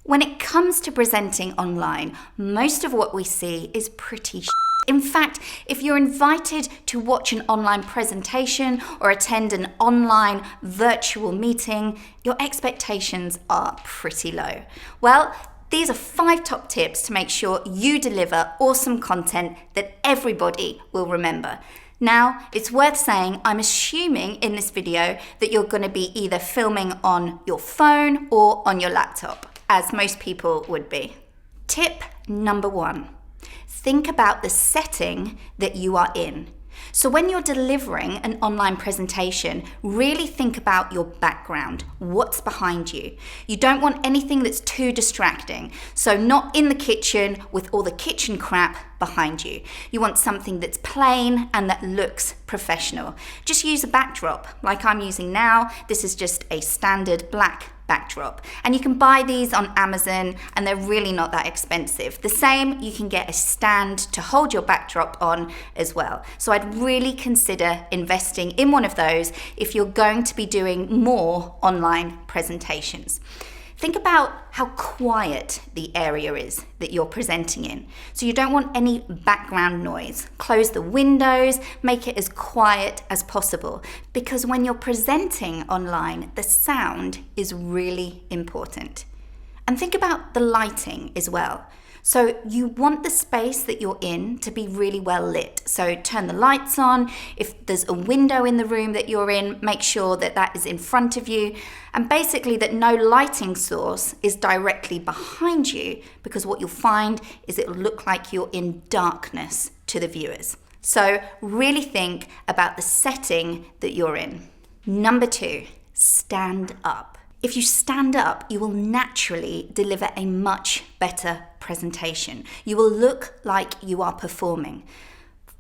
When it comes to presenting online, most of what we see is pretty shit. In fact, if you're invited to watch an online presentation or attend an online virtual meeting, your expectations are pretty low. Well, these are 5 top tips to make sure you deliver awesome content that everybody will remember. Now, it's worth saying, I'm assuming in this video that you're going to be either filming on your phone or on your laptop, as most people would be. Tip number 1, think about the setting that you are in. So when you're delivering an online presentation, really think about your background, what's behind you. You don't want anything that's too distracting. So not in the kitchen with all the kitchen crap behind you. You want something that's plain and that looks professional. Just use a backdrop like I'm using now. This is just a standard black backdrop, and you can buy these on Amazon and they're really not that expensive. The same, you can get a stand to hold your backdrop on as well. So I'd really consider investing in one of those if you're going to be doing more online presentations. Think about how quiet the area is that you're presenting in. So you don't want any background noise. Close the windows, make it as quiet as possible, because when you're presenting online, the sound is really important. And think about the lighting as well. So you want the space that you're in to be really well lit. So turn the lights on. If there's a window in the room that you're in, make sure that that is in front of you. And basically that no lighting source is directly behind you, because what you'll find is it'll look like you're in darkness to the viewers. So really think about the setting that you're in. Number 2, stand up. If you stand up, you will naturally deliver a much better presentation. You will look like you are performing.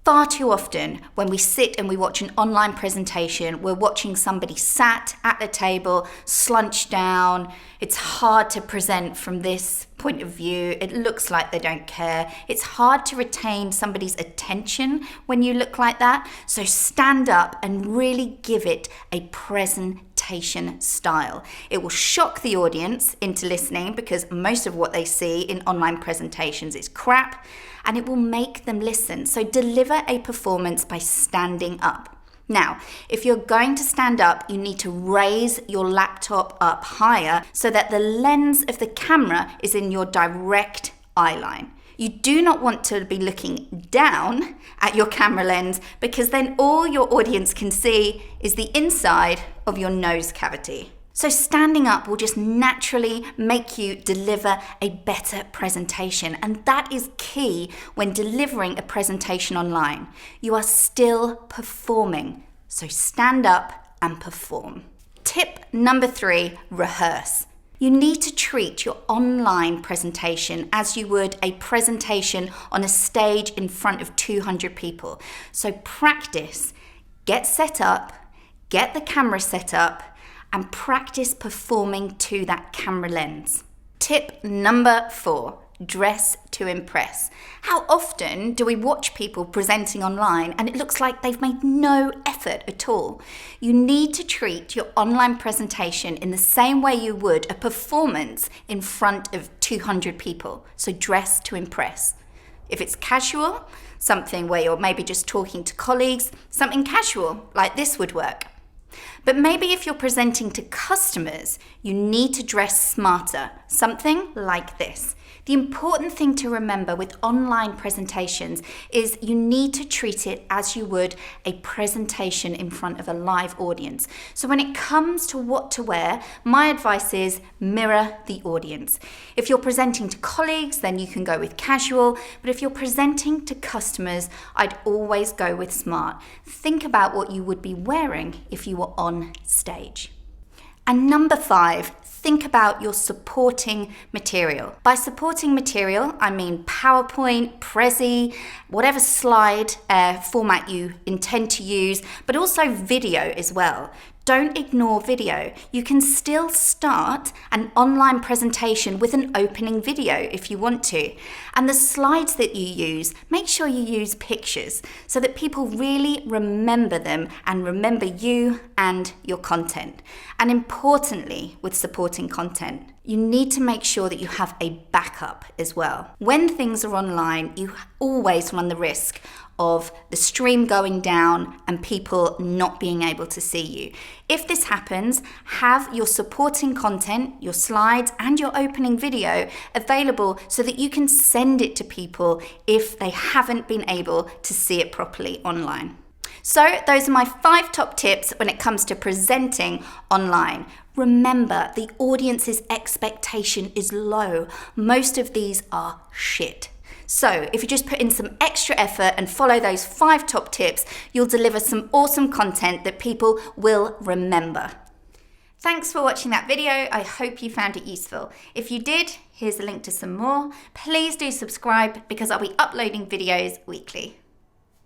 Far too often, when we sit and we watch an online presentation, we're watching somebody sat at the table, slunched down. It's hard to present from this point of view. It looks like they don't care. It's hard to retain somebody's attention when you look like that. So stand up and really give it a presentation style. It will shock the audience into listening, because most of what they see in online presentations is crap, and it will make them listen. So deliver a performance by standing up. Now, if you're going to stand up, you need to raise your laptop up higher so that the lens of the camera is in your direct eye line. You do not want to be looking down at your camera lens, because then all your audience can see is the inside of your nose cavity. So standing up will just naturally make you deliver a better presentation. And that is key when delivering a presentation online. You are still performing. So stand up and perform. Tip number 3, rehearse. You need to treat your online presentation as you would a presentation on a stage in front of 200 people. So practice, get set up, get the camera set up, and practice performing to that camera lens. Tip number 4, dress to impress. How often do we watch people presenting online and it looks like they've made no effort at all? You need to treat your online presentation in the same way you would a performance in front of 200 people. So dress to impress. If it's casual, something where you're maybe just talking to colleagues, something casual like this would work. But maybe if you're presenting to customers, you need to dress smarter, something like this. The important thing to remember with online presentations is you need to treat it as you would a presentation in front of a live audience. So when it comes to what to wear, my advice is mirror the audience. If you're presenting to colleagues, then you can go with casual. But if you're presenting to customers, I'd always go with smart. Think about what you would be wearing if you were on stage. And number 5, think about your supporting material. By supporting material, I mean PowerPoint, Prezi, whatever slide format you intend to use, but also video as well. Don't ignore video. You can still start an online presentation with an opening video if you want to. And the slides that you use, make sure you use pictures so that people really remember them and remember you and your content. And importantly, with supporting content, you need to make sure that you have a backup as well. When things are online, you always run the risk of the stream going down and people not being able to see you. If this happens, have your supporting content, your slides, and your opening video available so that you can send it to people if they haven't been able to see it properly online. So those are my 5 top tips when it comes to presenting online. Remember, the audience's expectation is low. Most of these are shit. So if you just put in some extra effort and follow those 5 top tips, you'll deliver some awesome content that people will remember. Thanks for watching that video. I hope you found it useful. If you did, here's a link to some more. Please do subscribe because I'll be uploading videos weekly.